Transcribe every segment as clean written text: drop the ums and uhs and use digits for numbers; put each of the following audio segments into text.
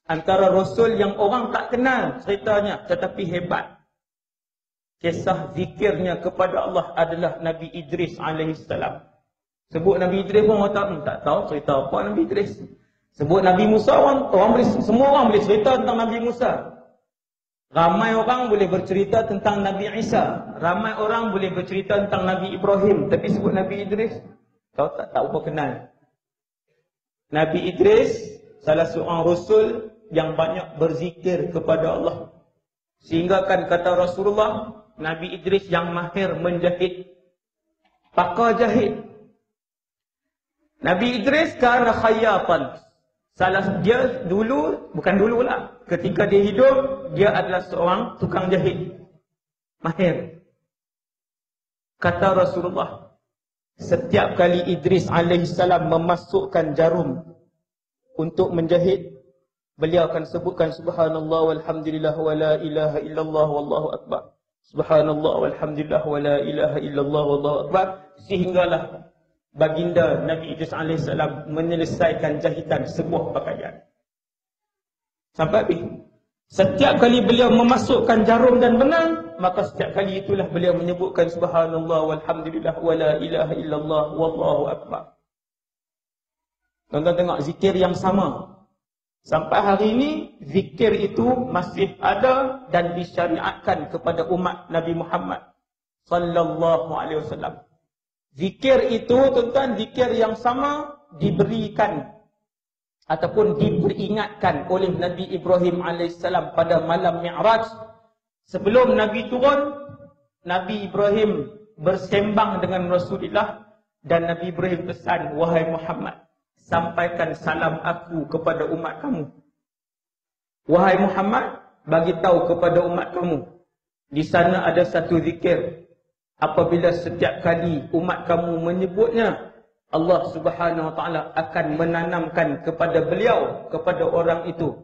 Antara Rasul yang orang tak kenal ceritanya tetapi hebat. Kisah zikirnya kepada Allah adalah Nabi Idris alaihissalam. Sebut Nabi Idris pun orang tak tahu cerita apa Nabi Idris. Sebut Nabi Musa semua orang boleh cerita tentang Nabi Musa. Ramai orang boleh bercerita tentang Nabi Isa. Ramai orang boleh bercerita tentang Nabi Ibrahim. Tapi sebut Nabi Idris, kau tak apa kenal. Nabi Idris salah seorang Rasul yang banyak berzikir kepada Allah. Sehingga kan kata Rasulullah, Nabi Idris yang mahir menjahit. Pakar jahit. Nabi Idris kana khayyatan. Dia dulu, bukan dululah. Ketika dia hidup, dia adalah seorang tukang jahit. Mahir. Kata Rasulullah, setiap kali Idris alaihissalam memasukkan jarum untuk menjahit, beliau akan sebutkan subhanallah walhamdulillah wa la ilaha illallah wallahu akbar. Subhanallah walhamdulillah wa la ilaha illallah wallahu akbar. Sehinggalah baginda Nabi Idris alaihissalam menyelesaikan jahitan sebuah pakaian. Sampai habis. Setiap kali beliau memasukkan jarum dan benang, maka setiap kali itulah beliau menyebutkan subhanallah walhamdulillah wa la ilaha illallah wallahu akbar. Tuan-tuan tengok zikir yang sama. Sampai hari ini, zikir itu masih ada dan disyariatkan kepada umat Nabi Muhammad sallallahu alaihi wasallam. Zikir itu, tuan-tuan, zikir yang sama diberikan ataupun diperingatkan oleh Nabi Ibrahim alaihissalam pada malam Mi'raj. Sebelum Nabi turun, Nabi Ibrahim bersembang dengan Rasulullah dan Nabi Ibrahim pesan, wahai Muhammad, sampaikan salam aku kepada umat kamu. Wahai Muhammad, bagi tahu kepada umat kamu, di sana ada satu zikir. Apabila setiap kali umat kamu menyebutnya, Allah Subhanahu wa taala akan menanamkan kepada beliau, kepada orang itu,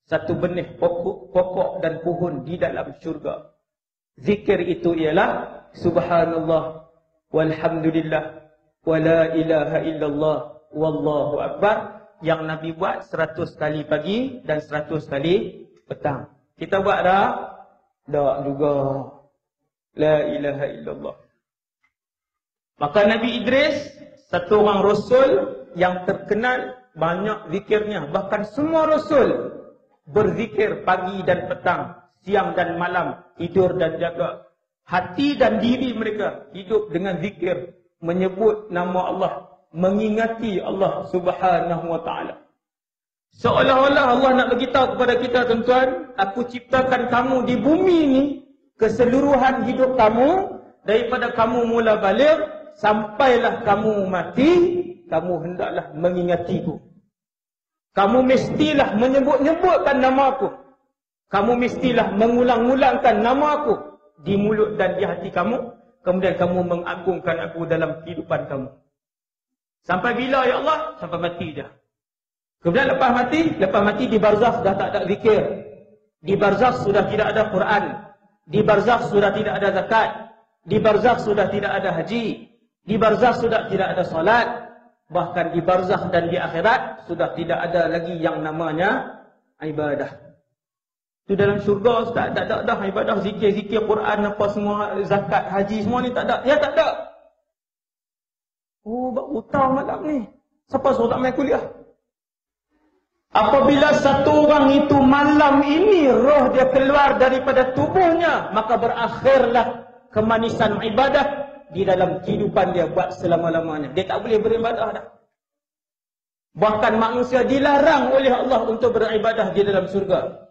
satu benih pokok dan pohon di dalam syurga. Zikir itu ialah subhanallah walhamdulillah wa la ilaha illallah wallahu akbar, yang Nabi buat 100 kali pagi dan 100 kali petang. Kita buat dah? Tak juga. La ilaha illallah. Maka Nabi Idris, satu orang Rasul yang terkenal banyak zikirnya. Bahkan semua Rasul berzikir pagi dan petang, siang dan malam, tidur dan jaga. Hati dan diri mereka hidup dengan zikir, menyebut nama Allah, mengingati Allah Subhanahu wa taala. Seolah-olah Allah nak beritahu kepada kita, tuan-tuan, aku ciptakan kamu di bumi ini, keseluruhan hidup kamu, daripada kamu mula balik sampailah kamu mati, kamu hendaklah mengingatiku. Kamu mestilah menyebut-nyebutkan nama aku. Kamu mestilah mengulang-ulangkan nama aku di mulut dan di hati kamu. Kemudian kamu mengagungkan aku dalam kehidupan kamu. Sampai bila ya Allah? Sampai mati dah. Kemudian lepas mati di barzakh dah tak ada zikir. Di barzakh sudah tidak ada Quran. Di barzakh sudah tidak ada zakat. Di barzakh sudah tidak ada haji. Di barzakh sudah tidak ada salat. Bahkan di barzakh dan di akhirat sudah tidak ada lagi yang namanya ibadah. Itu dalam syurga Ustaz, tak ada dah ibadah, zikir-zikir Quran apa semua, zakat, haji semua ni tak ada. Ya tak ada. Oh, buat hutang malam ni. Siapa suruh tak main kuliah? Apabila satu orang itu malam ini roh dia keluar daripada tubuhnya, maka berakhirlah kemanisan ibadah di dalam kehidupan dia buat selama-lamanya. Dia tak boleh beribadah dah. Bahkan manusia dilarang oleh Allah untuk beribadah di dalam surga.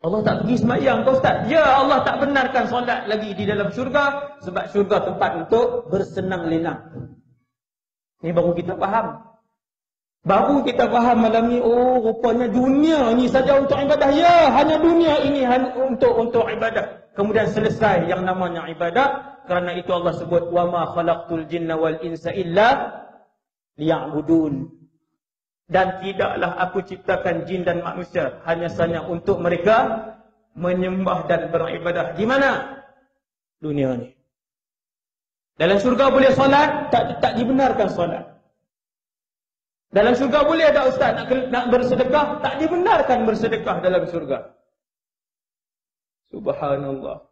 Allah tak pergi sembahyang kau Ustaz. Ya, Allah tak benarkan solat lagi di dalam syurga, sebab syurga tempat untuk bersenang lenang. Ini baru kita faham. Baru kita faham malam ni, oh rupanya dunia ni saja untuk ibadah. Ya, hanya dunia ini untuk ibadah. Kemudian selesai yang namanya ibadah. Kerana itu Allah sebut, wa ma khalaqtul jinna wal insa illa liya'budun. Dan tidaklah aku ciptakan jin dan manusia hanya sahaja untuk mereka menyembah dan beribadah. Di mana? Dunia ni. Dalam syurga boleh solat, tak dibenarkan solat. Dalam syurga boleh ada ustaz nak bersedekah, tak dibenarkan bersedekah dalam syurga. Subhanallah.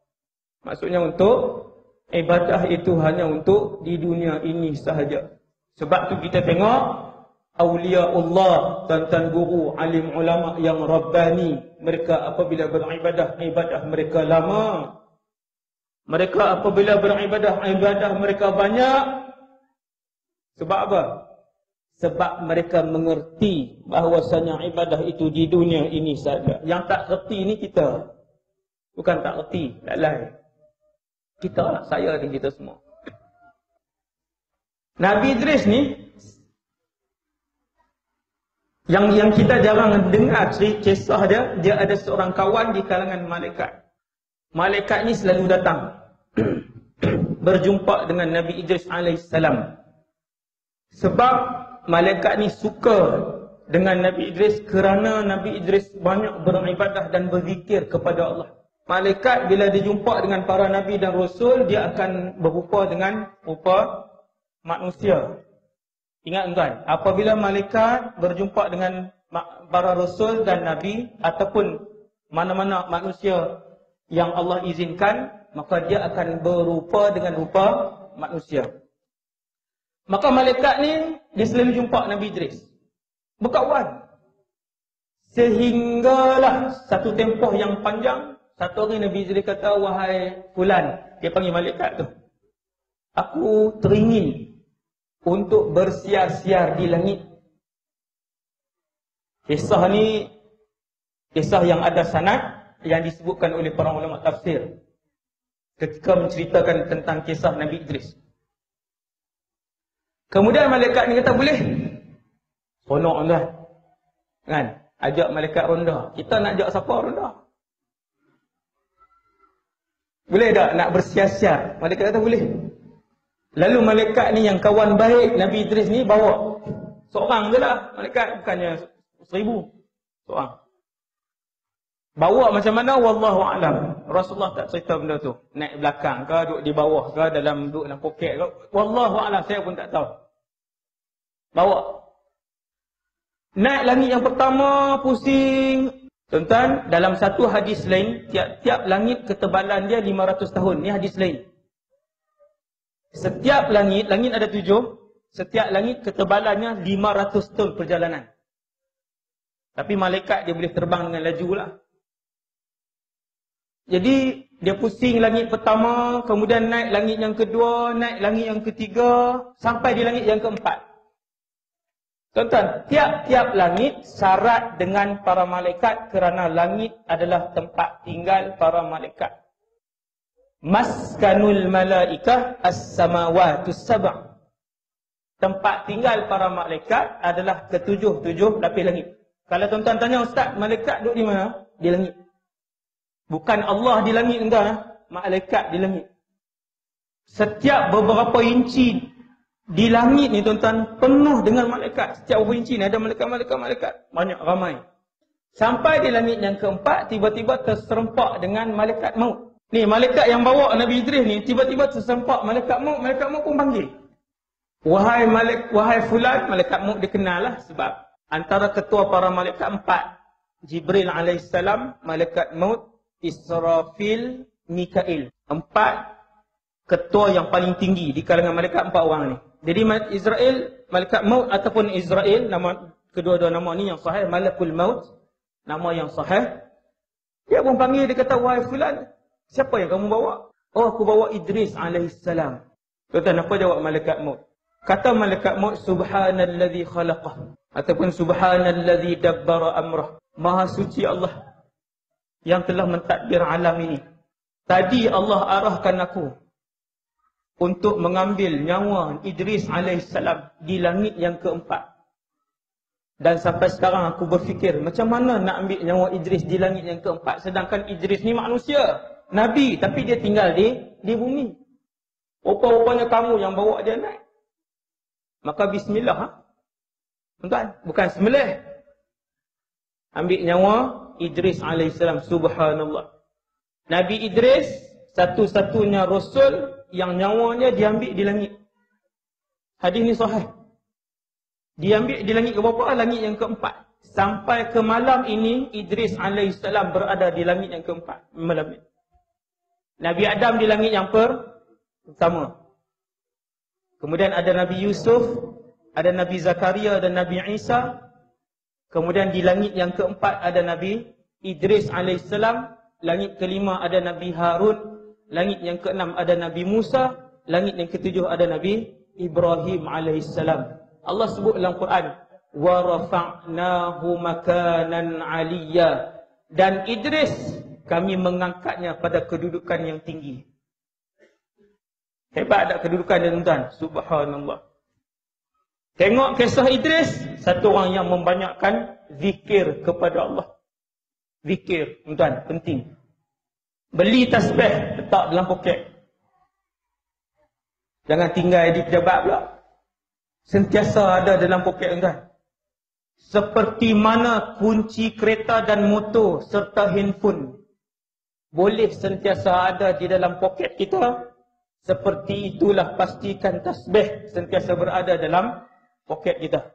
Maksudnya untuk ibadah itu hanya untuk di dunia ini sahaja. Sebab tu kita tengok awliya Allah, tuan-tuan guru, alim ulama yang rabbani, mereka apabila beribadah, ibadah mereka lama. Mereka apabila beribadah, ibadah mereka banyak. Sebab apa? Sebab mereka mengerti bahawasanya ibadah itu di dunia ini saja. Yang tak kerti ni kita. Bukan tak kerti, tak lain. Kita lah, saya dan kita semua. Nabi Idris ni, yang kita jarang dengar kisah dia ada seorang kawan di kalangan malaikat. Malaikat ni selalu datang berjumpa dengan Nabi Idris alaihissalam. Sebab malaikat ni suka dengan Nabi Idris kerana Nabi Idris banyak beribadah dan berzikir kepada Allah. Malaikat bila dia jumpa dengan para Nabi dan Rasul, dia akan berupa dengan rupa manusia. Ingat tuan, apabila malaikat berjumpa dengan para Rasul dan Nabi ataupun mana-mana manusia yang Allah izinkan, maka dia akan berupa dengan rupa manusia. Maka malaikat ni, dia selalu jumpa Nabi Idris. Berkawan. Sehinggalah satu tempoh yang panjang, satu hari Nabi Idris kata, wahai fulan, dia panggil malaikat tu, aku teringin untuk bersiar-siar di langit. Kisah ni, kisah yang ada sanad, yang disebutkan oleh para ulama tafsir ketika menceritakan tentang kisah Nabi Idris. Kemudian malaikat ni kata, boleh. Seronok tuan. Kan? Ajak malaikat ronda. Kita nak ajak siapa ronda? Boleh tak nak bersiar-siar? Malaikat kata boleh. Lalu malaikat ni yang kawan baik Nabi Idris ni bawa. Seorang je lah. Malaikat bukannya 1000. Seorang. Bawa macam mana? Wallahu a'lam. Rasulullah tak cerita benda tu. Naik belakang ke, duduk di bawah ke, duduk dalam poket ke. Wallahu a'lam, saya pun tak tahu. Bawa. Naik langit yang pertama, pusing. Tuan-tuan, dalam satu hadis lain, tiap-tiap langit ketebalan dia 500 tahun. Ni hadis lain. Setiap langit ada 7. Setiap langit ketebalannya 500 tahun perjalanan. Tapi malaikat dia boleh terbang dengan laju lah. Jadi, dia pusing langit pertama, kemudian naik langit yang kedua, naik langit yang ketiga, sampai di langit yang keempat. Tuan-tuan, tiap-tiap langit syarat dengan para malaikat kerana langit adalah tempat tinggal para malaikat. Maskanul malaikah as-samawatus sab'. Tempat tinggal para malaikat adalah ketujuh lapis langit. Kalau tuan-tuan tanya, ustaz, malaikat duduk di mana? Di langit. Bukan Allah di langit enggak, malaikat di langit. Setiap beberapa inci di langit ni tuan-tuan penuh dengan malaikat. Setiap beberapa inci ni ada malaikat. Banyak, ramai. Sampai di langit yang keempat, tiba-tiba terserempak dengan malaikat maut. Ni malaikat yang bawa Nabi Idris ni, tiba-tiba terserempak malaikat maut pun panggil. Wahai fulan, malaikat maut dikenal lah sebab antara ketua para malaikat 4. Jibril alaihissalam, malaikat maut, Israfil, Mikail. 4 ketua yang paling tinggi di kalangan malaikat 4 orang ni. Jadi malaikat maut ataupun Israel, nama kedua-dua nama ni yang sahih, Malakul Maut, nama yang sahih. Dia pun panggil, dia kata, wahai fulan, siapa yang kamu bawa? Oh, aku bawa Idris alaihissalam. Tuan-tuan, apa jawab malaikat maut? Kata malaikat maut, subhanalladzi khalaqah, ataupun subhanalladzi dabbara amrah. Maha suci Allah yang telah mentadbir alam ini. Tadi Allah arahkan aku untuk mengambil nyawa Idris alaihissalam di langit yang keempat. Dan sampai sekarang aku berfikir, macam mana nak ambil nyawa Idris di langit yang keempat, sedangkan Idris ni manusia, Nabi, tapi dia tinggal di bumi. Rupa-rupanya kamu yang bawa dia naik. Maka bismillah, ha? Tuan-tuan, bukan sembelih. Ambil nyawa Idris alaihissalam, subhanallah. Nabi Idris satu-satunya rasul yang nyawanya diambil di langit. Hadis ni sahih. Diambil di langit ke berapa? Langit yang keempat. Sampai ke malam ini, Idris alaihissalam berada di langit yang keempat. Malam ini. Nabi Adam di langit yang pertama. Kemudian ada Nabi Yusuf, ada Nabi Zakaria dan Nabi Isa. Kemudian di langit yang keempat ada Nabi Idris alaihissalam. Langit kelima ada Nabi Harun. Langit yang keenam ada Nabi Musa. Langit yang ketujuh ada Nabi Ibrahim alaihissalam. Allah sebut dalam Quran, wa rafa'nahu makanan 'aliyya. Dan Idris kami mengangkatnya pada kedudukan yang tinggi. Hebat tak kedudukan dia, tuan-tuan? Subhanallah. Tengok kisah Idris, satu orang yang membanyakkan zikir kepada Allah. Zikir, tuan-tuan, penting. Beli tasbih, letak dalam poket. Jangan tinggal di pejabat pula. Sentiasa ada dalam poket, tuan-tuan. Seperti mana kunci kereta dan motor serta handphone boleh sentiasa ada di dalam poket kita, seperti itulah pastikan tasbih sentiasa berada dalam poket kita.